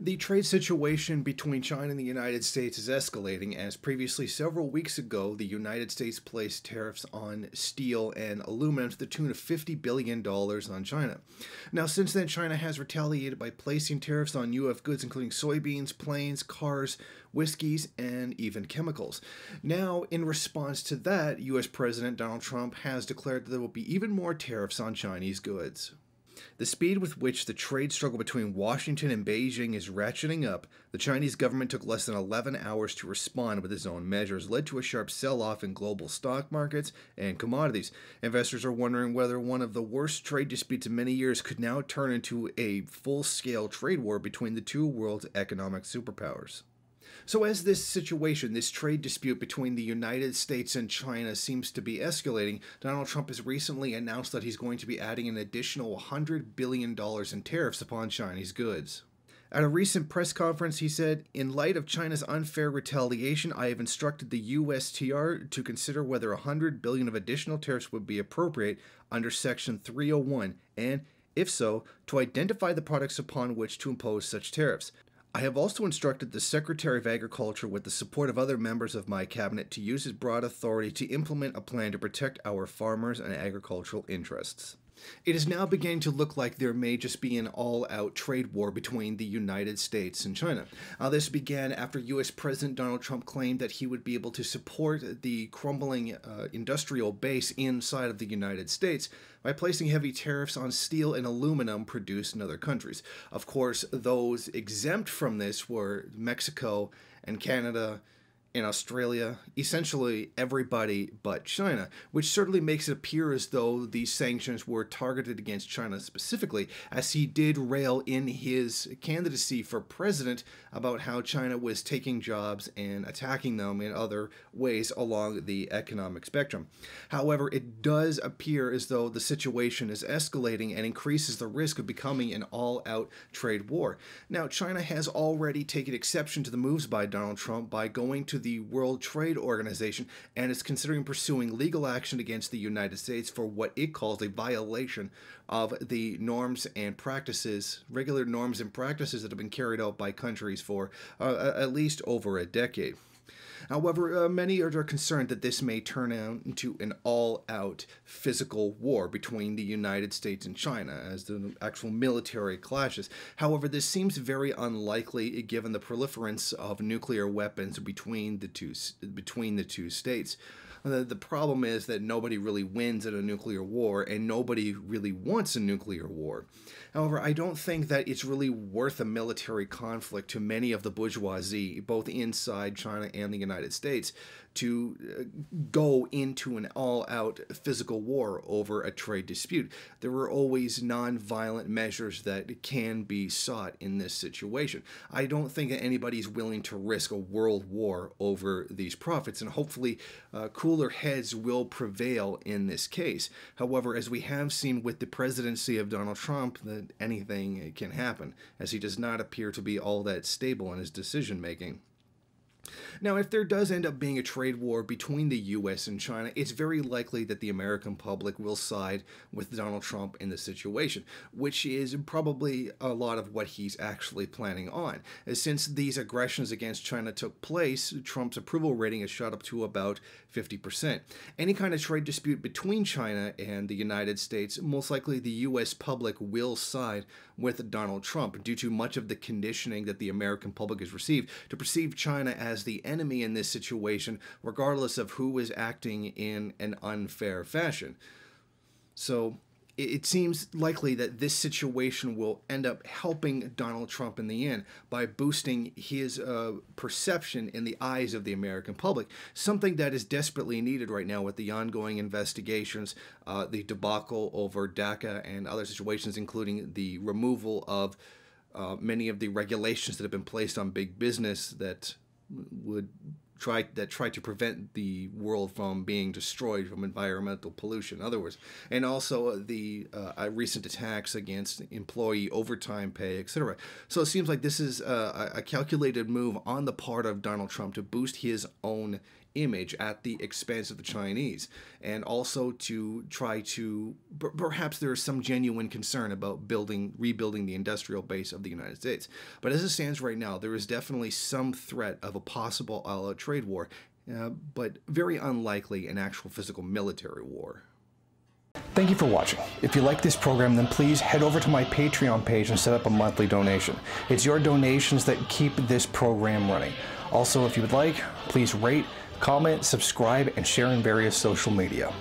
The trade situation between China and the United States is escalating, as previously several weeks ago, the United States placed tariffs on steel and aluminum to the tune of $50 billion on China. Now, since then, China has retaliated by placing tariffs on UF goods, including soybeans, planes, cars, whiskeys, and even chemicals. Now, in response to that, US President Donald Trump has declared that there will be even more tariffs on Chinese goods. The speed with which the trade struggle between Washington and Beijing is ratcheting up, the Chinese government took less than 11 hours to respond with its own measures, led to a sharp sell-off in global stock markets and commodities. Investors are wondering whether one of the worst trade disputes in many years could now turn into a full-scale trade war between the two world's economic superpowers. So as this situation, this trade dispute between the United States and China seems to be escalating, Donald Trump has recently announced that he's going to be adding an additional $100 billion in tariffs upon Chinese goods. At a recent press conference, he said, "In light of China's unfair retaliation, I have instructed the USTR to consider whether $100 billion of additional tariffs would be appropriate under Section 301, and, if so, to identify the products upon which to impose such tariffs. I have also instructed the Secretary of Agriculture, with the support of other members of my cabinet, to use his broad authority to implement a plan to protect our farmers and agricultural interests." It is now beginning to look like there may just be an all-out trade war between the United States and China. This began after U.S. President Donald Trump claimed that he would be able to support the crumbling industrial base inside of the United States by placing heavy tariffs on steel and aluminum produced in other countries. Of course, those exempt from this were Mexico and Canada, in Australia, essentially everybody but China, which certainly makes it appear as though these sanctions were targeted against China specifically, as he did rail in his candidacy for president about how China was taking jobs and attacking them in other ways along the economic spectrum. However, it does appear as though the situation is escalating and increases the risk of becoming an all-out trade war. Now, China has already taken exception to the moves by Donald Trump by going to the World Trade Organization and is considering pursuing legal action against the United States for what it calls a violation of the norms and practices, regular norms and practices that have been carried out by countries for at least over a decade. However, many are concerned that this may turn out into an all-out physical war between the United States and China as the actual military clashes. However, this seems very unlikely given the proliferance of nuclear weapons between the two states. The problem is that nobody really wins in a nuclear war, and nobody really wants a nuclear war. However, I don't think that it's really worth a military conflict to many of the bourgeoisie, both inside China and the United States, to go into an all-out physical war over a trade dispute. There are always non-violent measures that can be sought in this situation. I don't think that anybody's willing to risk a world war over these profits, and hopefully cooler heads will prevail in this case. However, as we have seen with the presidency of Donald Trump, that anything can happen, as he does not appear to be all that stable in his decision-making. Now, if there does end up being a trade war between the U.S. and China, it's very likely that the American public will side with Donald Trump in the situation, which is probably a lot of what he's actually planning on. Since these aggressions against China took place, Trump's approval rating has shot up to about 50%. Any kind of trade dispute between China and the United States, most likely the U.S. public will side with Donald Trump due to much of the conditioning that the American public has received to perceive China as the enemy in this situation, regardless of who is acting in an unfair fashion. So it seems likely that this situation will end up helping Donald Trump in the end by boosting his perception in the eyes of the American public, something that is desperately needed right now with the ongoing investigations, the debacle over DACA and other situations, including the removal of many of the regulations that have been placed on big business that try to prevent the world from being destroyed from environmental pollution, in other words, and also the recent attacks against employee overtime pay, etc. So it seems like this is a calculated move on the part of Donald Trump to boost his own image at the expense of the Chinese, and also to try to perhaps there is some genuine concern about rebuilding the industrial base of the United States. But as it stands right now, there is definitely some threat of a possible all-out trade war, but very unlikely an actual physical military war. Thank you for watching. If you like this program, then please head over to my Patreon page and set up a monthly donation. It's your donations that keep this program running. Also, if you would like, please rate, comment, subscribe, and share in various social media.